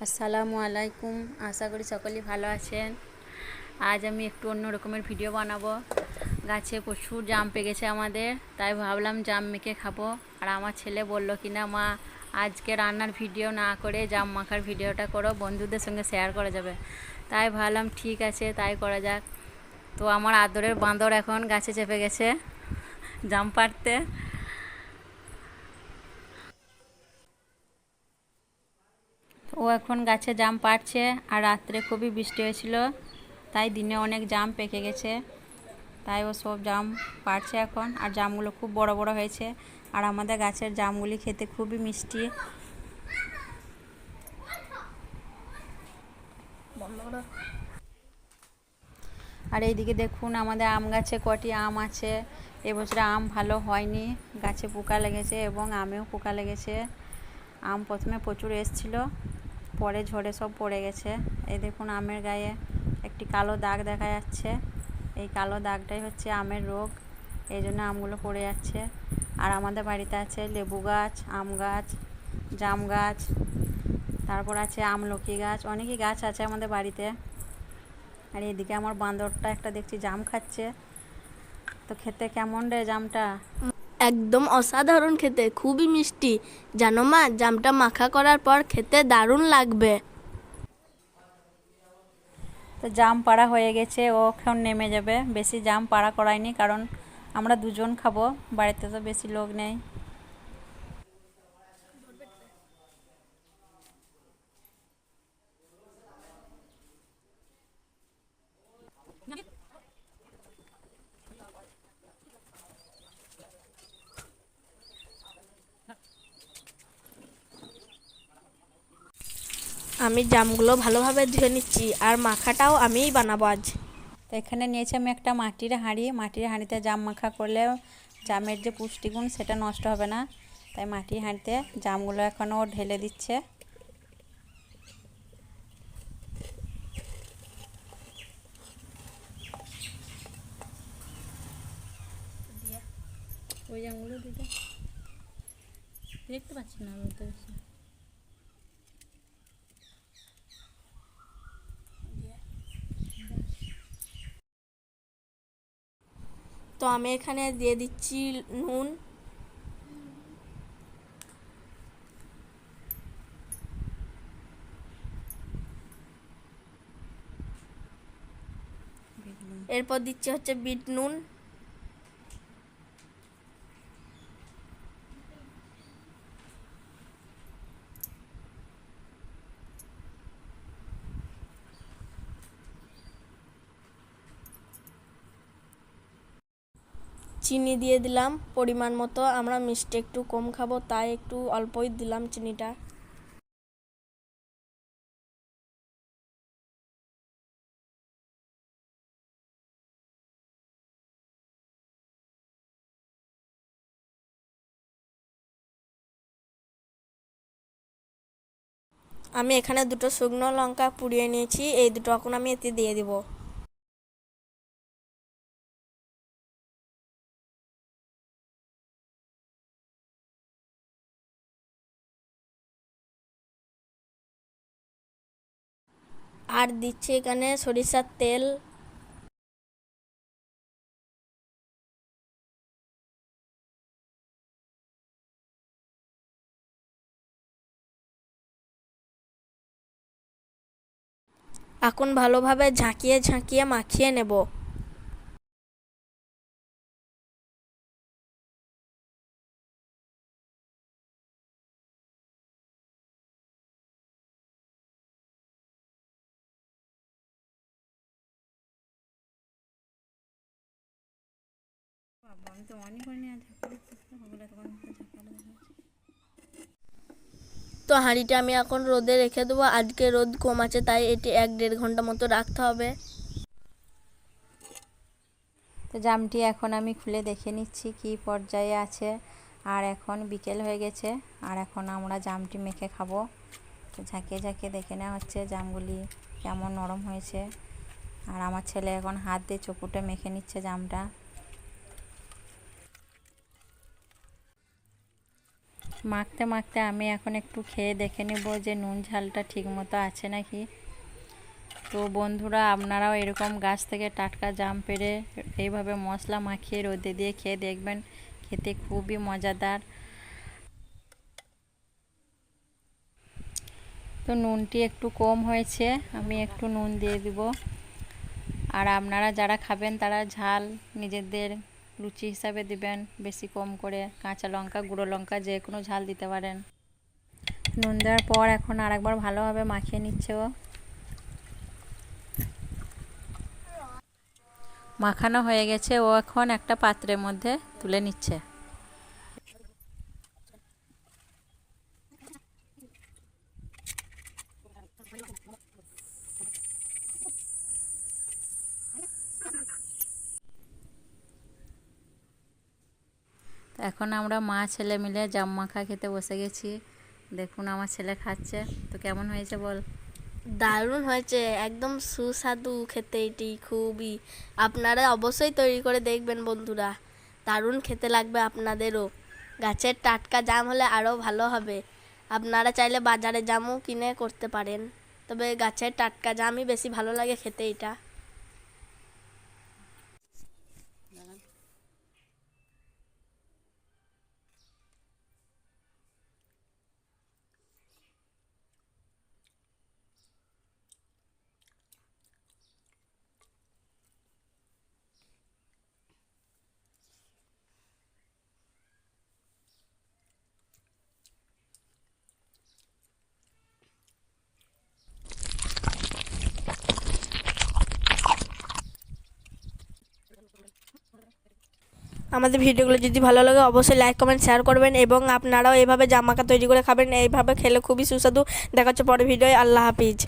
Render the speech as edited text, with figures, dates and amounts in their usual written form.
আসসালামু আলাইকুম। আশা করি সকলেই ভালো আছেন। আজ আমি একটু অন্য রকমের ভিডিও বানাবো। গাছে প্রচুর জাম পেকেছে আমাদের, তাই ভাবলাম জাম মেখে খাবো। আর আমার ছেলে বলল কি না, মা আজকে রান্নার ভিডিও না করে জাম মাখার ভিডিওটা করো, বন্ধুদের সঙ্গে শেয়ার করা যাবে। তাই ভাবলাম ঠিক আছে, তাই করা যাক। তো আমার আদরের বাঁদর এখন গাছে চেপে গেছে জাম পাড়তে। ও এখন গাছে জাম পাড়ছে। আর রাত্রে খুবই বৃষ্টি হয়েছিল, তাই দিনে অনেক জাম পেকে গেছে, তাই ও সব জাম পাড়ছে এখন। আর জামগুলো খুব বড় বড় হয়েছে। আর আমাদের গাছের জামগুলি খেতে খুবই মিষ্টি। আর এইদিকে দেখুন আমাদের আম গাছে কটি আম আছে। এবছরে আম ভালো হয়নি, গাছে পোকা লেগেছে এবং আমেও পোকা লেগেছে। আম প্রথমে প্রচুর এসছিল, পরে ঝড়ে সব পড়ে গেছে। এই দেখুন আমের গায়ে একটি কালো দাগ দেখা যাচ্ছে। এই কালো দাগটাই হচ্ছে আমের রোগ, এই জন্য আমগুলো পড়ে যাচ্ছে। আর আমাদের বাড়িতে আছে লেবু গাছ, আম গাছ, জাম গাছ, তারপর আছে আমলকি গাছ, অনেকই গাছ আছে আমাদের বাড়িতে। আর এদিকে আমার বাঁদরটা একটা দেখছি জাম খাচ্ছে। তো খেতে কেমন রে জামটা? একদম অসাধারণ খেতে, খুবই মিষ্টি। জানো মা, জামটা মাখা করার পর খেতে দারুণ লাগবে। তো জাম পাড়া হয়ে গেছে, ও এখন নেমে যাবে। বেশি জাম পাড়া করায়নি, কারণ আমরা দুজন খাবো, বাড়িতে তো বেশি লোক নেই। আমি জামগুলো ভালোভাবে ধুয়ে নিচ্ছি, আর মাখাটাও আমিই বানাবো আজ। তো এখানে নিয়েছি আমি একটা মাটির হাঁড়ি। মাটির হাঁড়িতে জাম মাখা করলে জামের যে পুষ্টিগুণ সেটা নষ্ট হবে না। তাই মাটির হাঁড়িতে জামগুলো এখনও ঢেলে দিচ্ছে। ওই জামগুলো দিতে দেখতে পাচ্ছি না বলতে বেশি। তো আমি এখানে দিয়ে দিচ্ছি নুন, এরপর দিচ্ছি হচ্ছে বিট নুন, চিনি দিয়ে দিলাম পরিমাণ মতো। আমরা মিষ্টি একটু কম খাবো, তাই একটু অল্পই দিলাম চিনিটা। আমি এখানে দুটো শুকনো লঙ্কা পুড়িয়ে নিয়েছি, এই দুটো এখন আমি এতে দিয়ে দিব। আর দিচ্ছি এখানে সরিষার তেল। এখন ভালোভাবে ঝাঁকিয়ে ঝাঁকিয়ে মাখিয়ে নেব। আমি তো অনই করিনি। তো হাঁড়িটা আমি এখন রোদে রেখে দেবো। আজকে রোদ কম আছে, তাই এটি 1-1.5 ঘন্টা মতো রাখতে হবে। তো জামটি এখন আমি খুলে দেখে নিচ্ছি কি পর্যায়ে আছে। আর এখন বিকেল হয়ে গেছে, আর এখন আমরা জামটি মেখে খাবো। তো ঝাঁকিয়ে ঝাঁকিয়ে দেখে নেওয়া হচ্ছে জামগুলি কেমন নরম হয়েছে। আর আমার ছেলে এখন হাত দিয়ে চকুটে মেখে নিচ্ছে জামটা। মাখতে মাখতে আমি এখন একটু খেয়ে দেখে নেব যে নুন ঝালটা ঠিক মতো আছে নাকি। তো বন্ধুরা, আপনারাও এরকম গাছ থেকে টাটকা জাম পেড়ে এইভাবে মশলা মাখিয়ে রোদে দিয়ে খেয়ে দেখবেন, খেতে খুবই মজাদার। তো নুনটি একটু কম হয়েছে, আমি একটু নুন দিয়ে দিব। আর আপনারা যারা খাবেন তারা ঝাল নিজেদের রুচি হিসাবে দিবেন, বেশি কম করে। কাঁচা লঙ্কা, গুঁড়ো লঙ্কা যে কোনো ঝাল দিতে পারেন। নুন দেওয়ার পর এখন আরেকবার ভালোভাবে মাখিয়ে নিচ্ছে ও। মাখানো হয়ে গেছে, ও এখন একটা পাত্রের মধ্যে তুলে নিচ্ছে। এখন আমরা মা ছেলে মিলে জাম মাখা খেতে বসে গেছি। দেখুন আমার ছেলে খাচ্ছে। তো কেমন হয়েছে বল? দারুণ হয়েছে, একদম সুস্বাদু খেতে এটি খুবই। আপনারা অবশ্যই তৈরি করে দেখবেন বন্ধুরা, দারুণ খেতে লাগবে আপনাদেরও। গাছের টাটকা জাম হলে আরও ভালো হবে। আপনারা চাইলে বাজারে জামও কিনে করতে পারেন, তবে গাছের টাটকা জামই বেশি ভালো লাগে খেতে এটা। আমাদের ভিডিওগুলো যদি ভালো লাগে অবশ্যই লাইক কমেন্ট শেয়ার করবেন, এবং আপনারাও এইভাবে জাম মাখা তৈরি করে খাবেন। এইভাবে খেলে খুবই সুস্বাদু। দেখা হচ্ছে পরের ভিডিওয়। আল্লাহ হাফিজ।